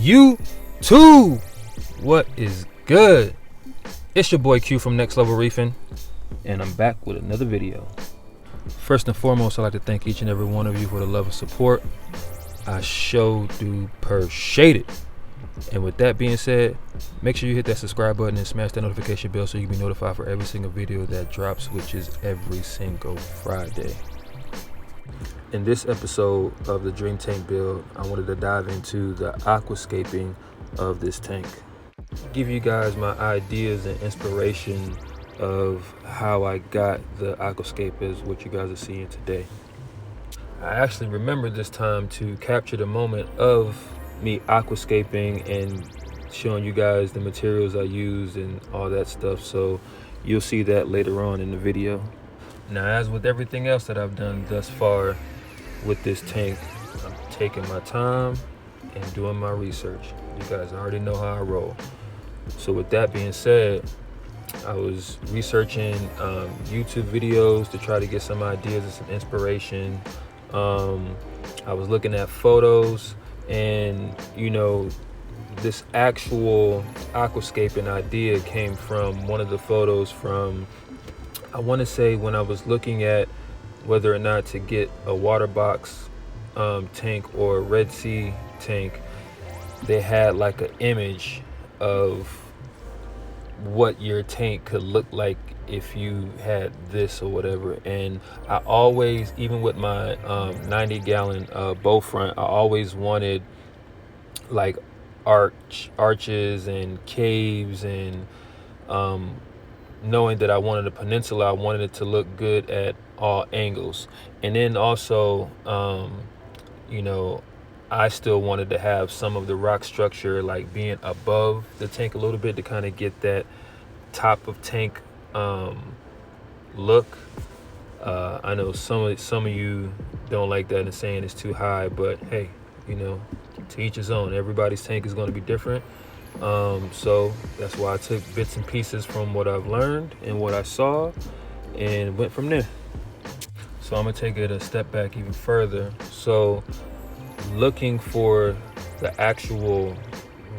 YouTube, what is good? It's your boy Q from Next Level Reefing, and I'm back with another video. First and foremost, I'd like to thank each and every one of you for the love and support. I sure do appreciate it. And with that being said, make sure you hit that subscribe button and smash that notification bell so you can be notified for every single video that drops, which is every single Friday. In this episode of the Dream Tank build, I wanted to dive into the aquascaping of this tank. Give you guys my ideas and inspiration of how I got the aquascape as what you guys are seeing today. I actually remember this time to capture the moment of me aquascaping and showing you guys the materials I used and all that stuff, so you'll see that later on in the video. Now, as with everything else that I've done thus far with this tank, I'm taking my time and doing my research. You guys already know how I roll. So with that being said, I was researching YouTube videos to try to get some ideas and some inspiration. I was looking at photos, and you know, this actual aquascaping idea came from one of the photos from, I want to say, when I was looking at whether or not to get a Waterbox tank or a Red Sea tank. They had like an image of what your tank could look like if you had this or whatever, and I always, even with my 90-gallon bow front, I always wanted like arches and caves, and knowing that I wanted a peninsula, I wanted it to look good at all angles. And then also, you know, I still wanted to have some of the rock structure like being above the tank a little bit to kind of get that top of tank look. I know some of you don't like that and saying it's too high, but hey, you know, to each his own. Everybody's tank is going to be different. So that's why I took bits and pieces from what I've learned and what I saw and went from there. So I'm gonna take it a step back even further. So looking for the actual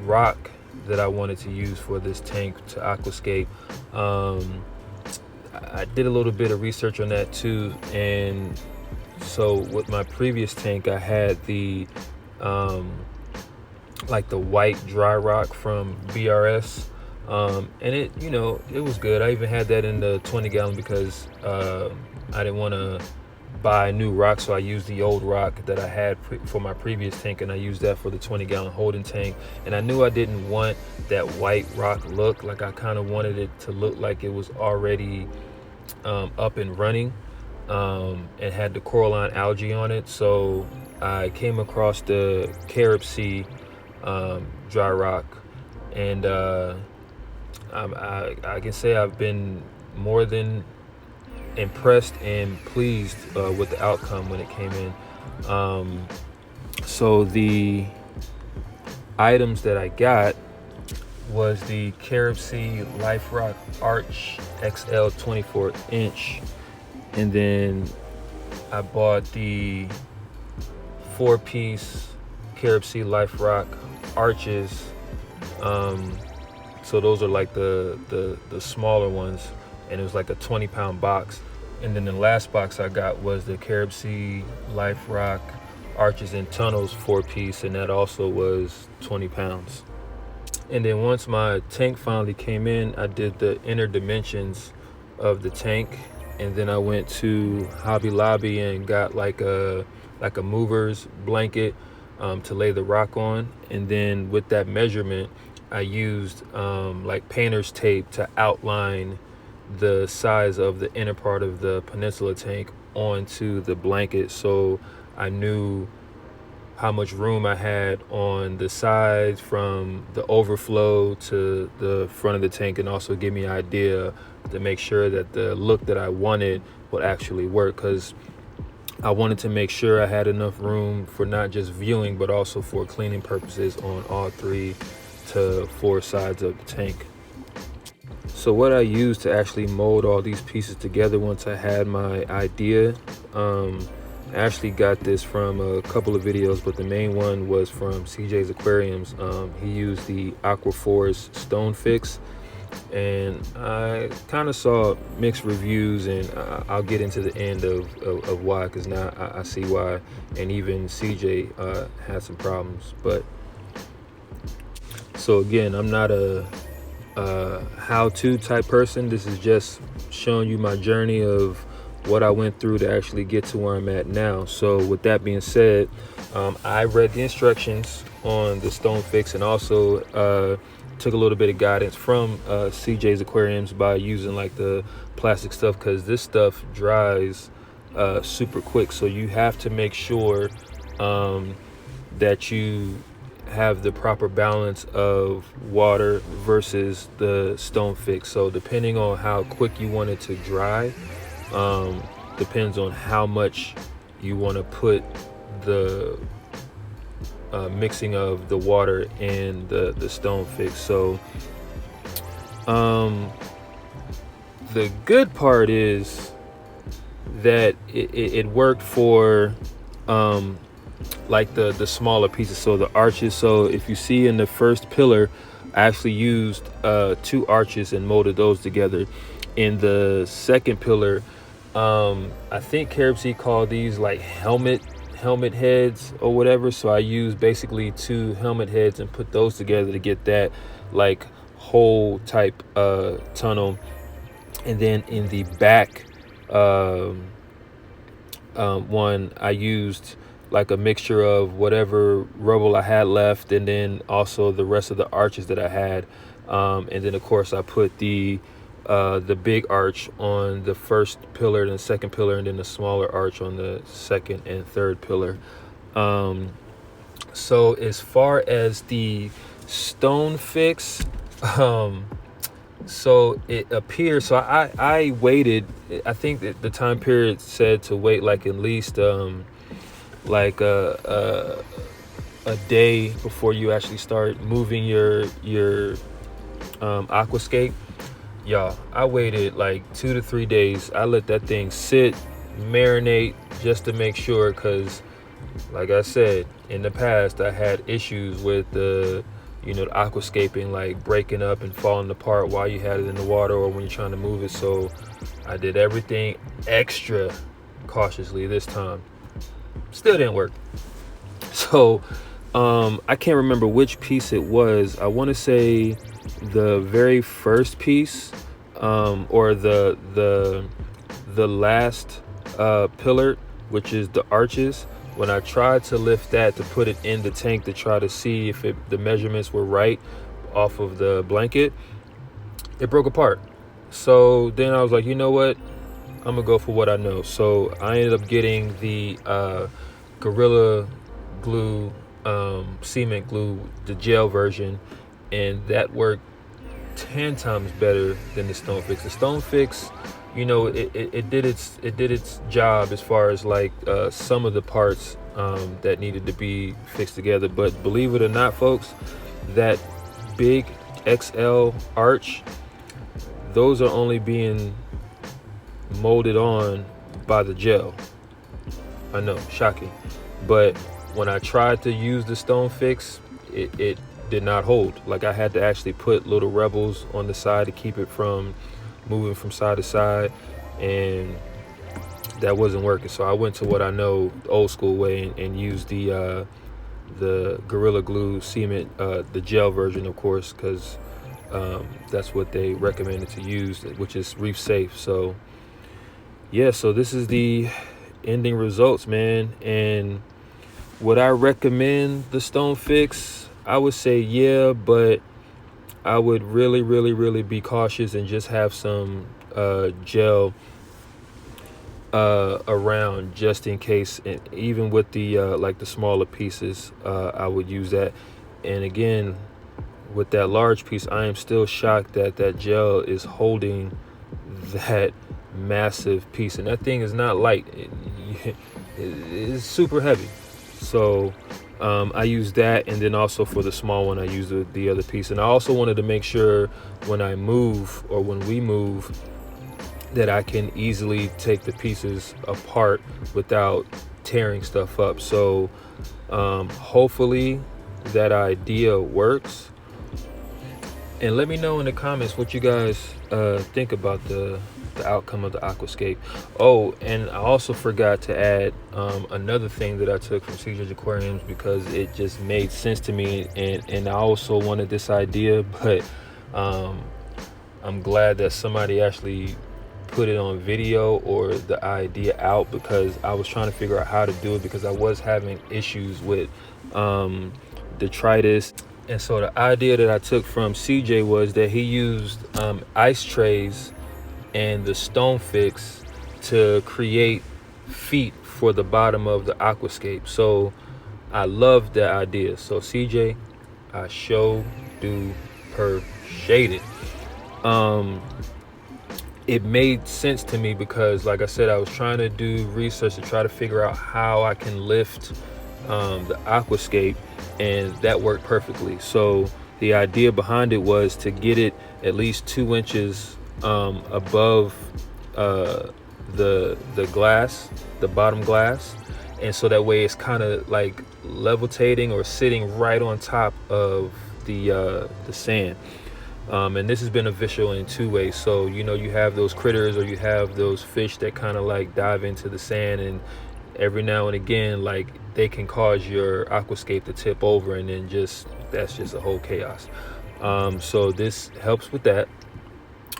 rock that I wanted to use for this tank to aquascape, I did a little bit of research on that too. And so with my previous tank, I had the like the white dry rock from BRS, and it, you know, it was good. I even had that in the 20-gallon because I didn't want to buy new rock, so I used the old rock that I had for my previous tank, and I used that for the 20-gallon holding tank. And I knew I didn't want that white rock look. Like, I kind of wanted it to look like it was already up and running, and had the coralline algae on it. So I came across the Caribsea dry rock, and I can say I've been more than impressed and pleased with the outcome when it came in. So the items that I got was the Caribsea Life Rock Arch XL 24-inch, and then I bought the 4-piece Caribsea Life Rock arches. So those are like the smaller ones, and it was like a 20-pound box. And then the last box I got was the Caribsea Life Rock arches and tunnels 4-piece, and that also was 20 pounds. And then once my tank finally came in, I did the inner dimensions of the tank, and then I went to Hobby Lobby and got like a mover's blanket to lay the rock on. And then with that measurement, I used like painter's tape to outline the size of the inner part of the peninsula tank onto the blanket, so I knew how much room I had on the sides from the overflow to the front of the tank, and also give me an idea to make sure that the look that I wanted would actually work, because I wanted to make sure I had enough room for not just viewing but also for cleaning purposes on all 3 to 4 sides of the tank. So what I used to actually mold all these pieces together once I had my idea, I actually got this from a couple of videos, but the main one was from CJ's Aquariums. He used the Aquaforest stone fix, and I kind of saw mixed reviews, and I'll get into the end of why, because now I see why, and even CJ had some problems. But so again, I'm not a how-to type person. This is just showing you my journey of what I went through to actually get to where I'm at now. So with that being said, I read the instructions on the stone fix, and also took a little bit of guidance from CJ's Aquariums by using like the plastic stuff, because this stuff dries super quick. So you have to make sure that you have the proper balance of water versus the stone fix. So depending on how quick you want it to dry, depends on how much you want to put the mixing of the water and the stone fix. So the good part is that it worked for like the smaller pieces, so the arches. So if you see in the first pillar, I actually used 2 arches and molded those together. In the second pillar, I think Caribsea called these like helmet heads or whatever. So I used basically 2 helmet heads and put those together to get that like hole type tunnel. And then in the back one, I used like a mixture of whatever rubble I had left, and then also the rest of the arches that I had. And then of course I put the big arch on the first pillar and the second pillar, and then the smaller arch on the second and third pillar. So as far as the stone fix, so it appears, so I waited, I think that the time period said to wait like at least like a day before you actually start moving your Aquascape. Y'all, I waited like 2 to 3 days. I let that thing sit, marinate, just to make sure, because like I said in the past, I had issues with the aquascaping, like breaking up and falling apart while you had it in the water or when you're trying to move it. So I did everything extra cautiously this time. Still didn't work. So I can't remember which piece it was. I want to say the very first piece, or the last pillar, which is the arches. When I tried to lift that to put it in the tank to try to see if the measurements were right off of the blanket, it broke apart. So then I was like, you know what, I'm gonna go for what I know. So I ended up getting the Gorilla Glue, cement glue, the gel version, and that worked 10 times better than the stone fix. The stone fix, it did its job as far as like some of the parts that needed to be fixed together. But believe it or not, folks, that big XL arch, those are only being molded on by the gel. I know, shocking. But when I tried to use the stone fix, it did not hold. Like I had to actually put little rebels on the side to keep it from moving from side to side, and that wasn't working. So I went to what I know, the old school way, and used the Gorilla Glue cement, the gel version, of course, because that's what they recommended to use, which is reef safe. So yeah, so this is the ending results, man. And would I recommend the stone fix? I would say yeah, but I would really be cautious and just have some gel around just in case. And even with the like the smaller pieces, I would use that. And again, with that large piece, I am still shocked that that gel is holding that massive piece, and that thing is not light. It's super heavy. So I use that, and then also for the small one I use the other piece. And I also wanted to make sure when I move, or when we move, that I can easily take the pieces apart without tearing stuff up. So hopefully that idea works, and let me know in the comments what you guys think about the outcome of the Aquascape. Oh, and I also forgot to add another thing that I took from CJ's Aquariums, because it just made sense to me, and I also wanted this idea, but I'm glad that somebody actually put it on video or the idea out, because I was trying to figure out how to do it, because I was having issues with detritus. And so the idea that I took from CJ was that he used ice trays and the Stonefix to create feet for the bottom of the Aquascape. So I love that idea. So CJ, I sure do appreciate it. It made sense to me because, like I said, I was trying to do research to try to figure out how I can lift the Aquascape, and that worked perfectly. So the idea behind it was to get it at least 2 inches above the glass, the bottom glass, and so that way it's kind of like levitating or sitting right on top of the sand. And this is beneficial in 2 ways. So, you know, you have those critters, or you have those fish that kind of like dive into the sand, and every now and again, like, they can cause your Aquascape to tip over, and then that's just a whole chaos. So this helps with that,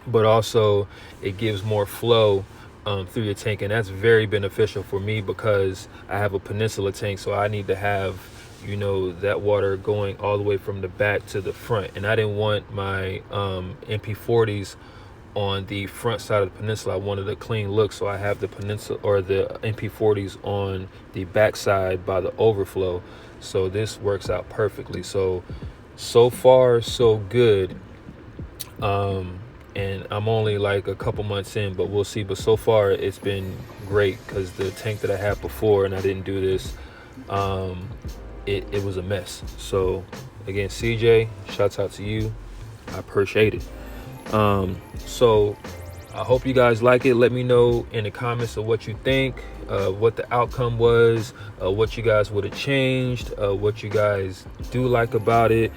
but also it gives more flow through your tank, and that's very beneficial for me because I have a peninsula tank, so I need to have, you know, that water going all the way from the back to the front, and I didn't want my MP40s on the front side of the peninsula. I wanted a clean look, so I have the peninsula or the MP40s on the back side by the overflow. So this works out perfectly. So far so good. And I'm only like a couple months in, but we'll see. But so far it's been great, because the tank that I had before, and I didn't do this, it was a mess. So again, CJ, shouts out to you. I appreciate it. So I hope you guys like it. Let me know in the comments of what you think, what the outcome was, what you guys would have changed, what you guys do like about it,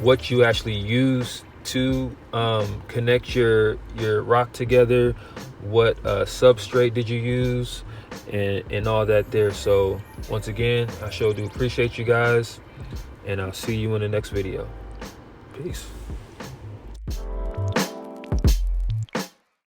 what you actually use to connect your rock together, what substrate did you use, and all that there. So once again, I sure do appreciate you guys, and I'll see you in the next video. Peace.